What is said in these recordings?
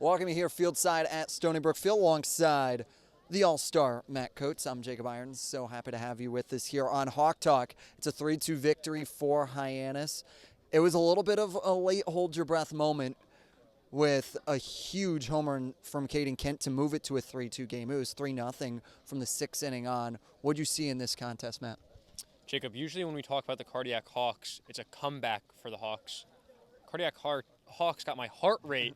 Walking me here fieldside at Stony Brook Field alongside the All-Star Matt Coates. I'm Jacob Irons. So happy to have you with us here on Hawk Talk. It's a 3-2 victory for Hyannis. It was a little bit of a late hold-your-breath moment with a huge home run from Caden Kent to move it to a 3-2 game. It was 3-0 from the sixth inning on. What did you see in this contest, Matt? Jacob, usually when we talk about the Cardiac Hawks, it's a comeback for the Hawks. Cardiac Hawks got my heart rate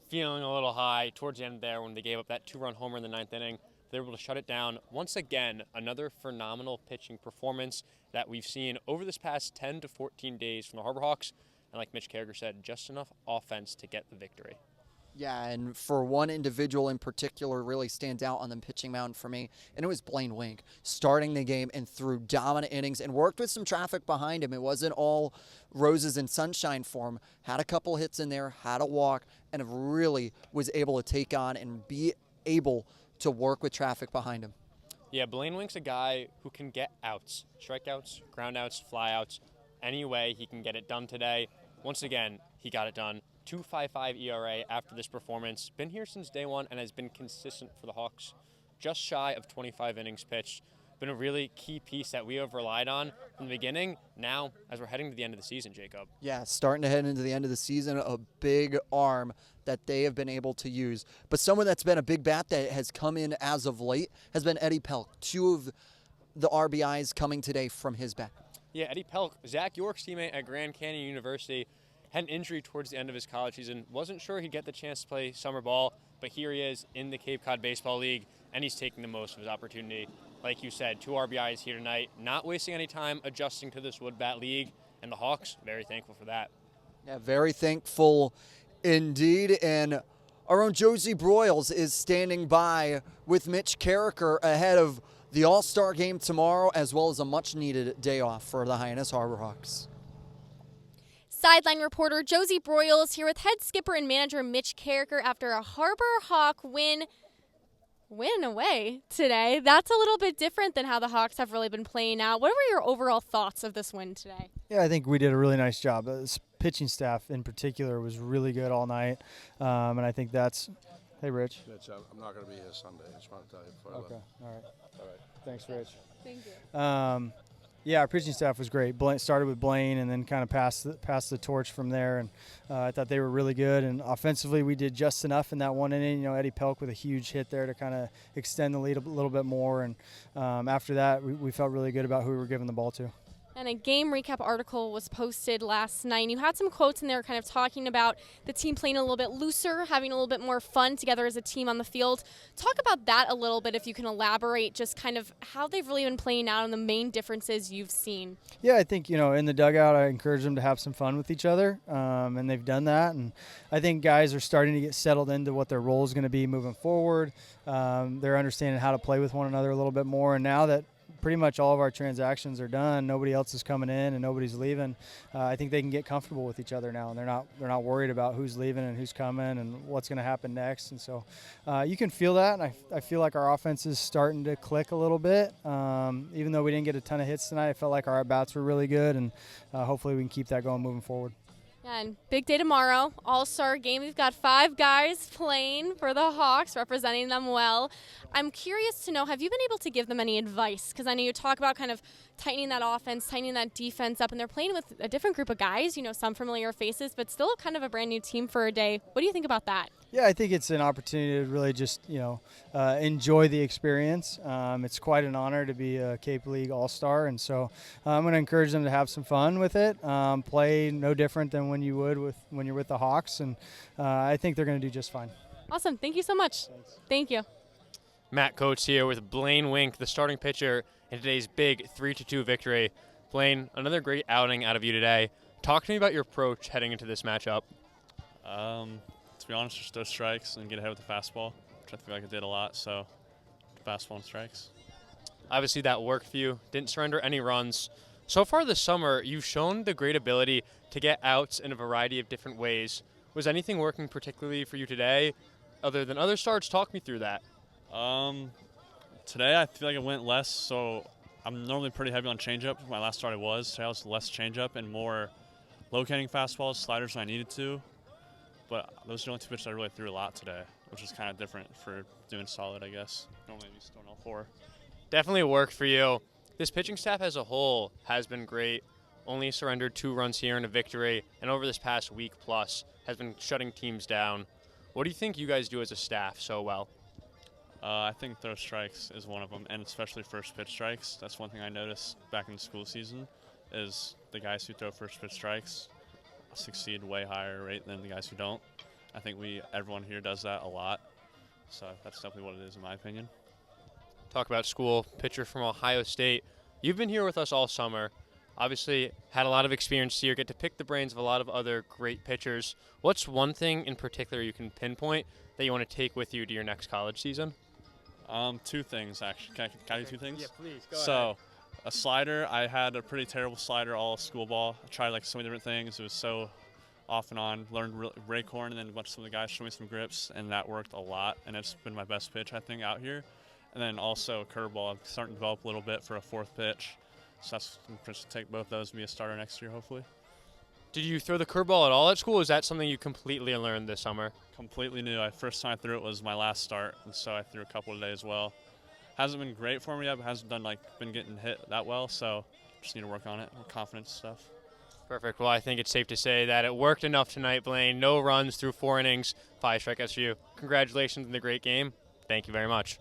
feeling a little high towards the end there when they gave up that two-run homer in the ninth inning. They were able to shut it down. Once again, another phenomenal pitching performance that we've seen over this past 10 to 14 days from the Harbor Hawks. And like Mitch Karraker said, just enough offense to get the victory. Yeah, and for one individual in particular really stands out on the pitching mound for me, and it was Blaine Wynk, starting the game and threw dominant innings and worked with some traffic behind him. It wasn't all roses and sunshine for him. Had a couple hits in there, had a walk, and really was able to take on and be able to work with traffic behind him. Yeah, Blaine Wynk's a guy who can get outs, strikeouts, groundouts, flyouts. Any way he can get it done today. Once again, he got it done. 2.55 ERA after this performance. Been here since day one and has been consistent for the Hawks. Just shy of 25 innings pitched. Been a really key piece that we have relied on from the beginning. Now, as we're heading to the end of the season, Jacob. Yeah, starting to head into the end of the season, a big arm that they have been able to use. But someone that's been a big bat that has come in as of late has been Eddie Pelk. 2 of the RBIs coming today from his bat. Yeah, Eddie Pelk, Zach York's teammate at Grand Canyon University, had an injury towards the end of his college season. Wasn't sure he'd get the chance to play summer ball, but here he is in the Cape Cod Baseball League, and he's taking the most of his opportunity. Like you said, 2 RBIs here tonight, not wasting any time adjusting to this wood bat league, and the Hawks, very thankful for that. Yeah, very thankful indeed, and our own Josie Broyles is standing by with Mitch Karraker ahead of the All-Star game tomorrow, as well as a much-needed day off for the Hyannis Harbor Hawks. Sideline reporter Josie Broyles here with head skipper and manager Mitch Karraker after a Harbor Hawk win away today. That's a little bit different than how the Hawks have really been playing out. What were your overall thoughts of this win today? Yeah, I think we did a really nice job. The pitching staff in particular was really good all night, and I think that's – hey, Rich. Mitch, I'm not going to be here Sunday. I just want to tell you before I Okay, all right. All right. Thanks, Rich. Thank you. Yeah, our pitching staff was great. Started with Blaine and then kind of passed the torch from there, and I thought they were really good. And offensively, we did just enough in that one inning. You know, Eddie Pelk with a huge hit there to kind of extend the lead a little bit more. And after that, we felt really good about who we were giving the ball to. And a game recap article was posted last night. And you had some quotes in there kind of talking about the team playing a little bit looser, having a little bit more fun together as a team on the field. Talk about that a little bit, if you can elaborate, just kind of how they've really been playing out and the main differences you've seen. Yeah, I think, in the dugout, I encourage them to have some fun with each other, and they've done that. And I think guys are starting to get settled into what their role is going to be moving forward. They're understanding how to play with one another a little bit more. And now that pretty much all of our transactions are done, nobody else is coming in and nobody's leaving, I think they can get comfortable with each other now, and they're not worried about who's leaving and who's coming and what's going to happen next. And so you can feel that, and I feel like our offense is starting to click a little bit. Even though we didn't get a ton of hits tonight, I felt like our at-bats were really good, and hopefully we can keep that going moving forward. And big day tomorrow, All-Star game. We've got 5 guys playing for the Hawks, representing them well. I'm curious to know, have you been able to give them any advice? Because I know you talk about kind of tightening that offense, tightening that defense up, and they're playing with a different group of guys, some familiar faces, but still kind of a brand new team for a day. What do you think about that? Yeah, I think it's an opportunity to really just, enjoy the experience. It's quite an honor to be a Cape League All-Star, and so I'm going to encourage them to have some fun with it, play no different than when you would when you're with the Hawks, and I think they're going to do just fine. Awesome. Thank you so much. Thanks. Thank you. Matt Coates here with Blaine Wynk, the starting pitcher in today's big 3-2 victory. Blaine, another great outing out of you today. Talk to me about your approach heading into this matchup. To be honest, just those strikes and get ahead with the fastball, which I feel like I did a lot, so fastball and strikes. Obviously that worked for you. Didn't surrender any runs. So far this summer, you've shown the great ability to get outs in a variety of different ways. Was anything working particularly for you today other than other starts? Talk me through that. Today I feel like it went less, so I'm normally pretty heavy on changeup. My last start I was. Today I was less changeup and more locating fastballs, sliders when I needed to. But those are the only two pitches I really threw a lot today, which is kind of different for doing solid, I guess. Normally I'm just throwing all 4. Definitely worked for you. This pitching staff as a whole has been great. Only surrendered 2 runs here in a victory, and over this past week plus has been shutting teams down. What do you think you guys do as a staff so well? I think throw strikes is one of them, and especially first pitch strikes. That's one thing I noticed back in the school season is the guys who throw first pitch strikes succeed way higher rate than the guys who don't. I think everyone here does that a lot, so that's definitely what it is in my opinion. Talk about school, pitcher from Ohio State. You've been here with us all summer. Obviously had a lot of experience here, get to pick the brains of a lot of other great pitchers. What's one thing in particular you can pinpoint that you want to take with you to your next college season? 2 things, actually. Can I do 2 things? Yeah, please, go ahead. A slider, I had a pretty terrible slider all school ball. I tried like so many different things. It was so off and on. Learned Raycorn, and then some of the guys showed me some grips, and that worked a lot. And it's been my best pitch, I think, out here. And then also curveball. I'm starting to develop a little bit for a 4th pitch. So that's I'm just take both those and be a starter next year, hopefully. Did you throw the curveball at all at school? Or is that something you completely learned this summer? Completely new. First time I threw it was my last start, and so I threw a couple today as well. Hasn't been great for me yet, but hasn't been getting hit that well, so just need to work on it, more confidence stuff. Perfect. Well, I think it's safe to say that it worked enough tonight, Blaine. No runs through 4 innings, 5 strikeouts for you. Congratulations on the great game. Thank you very much.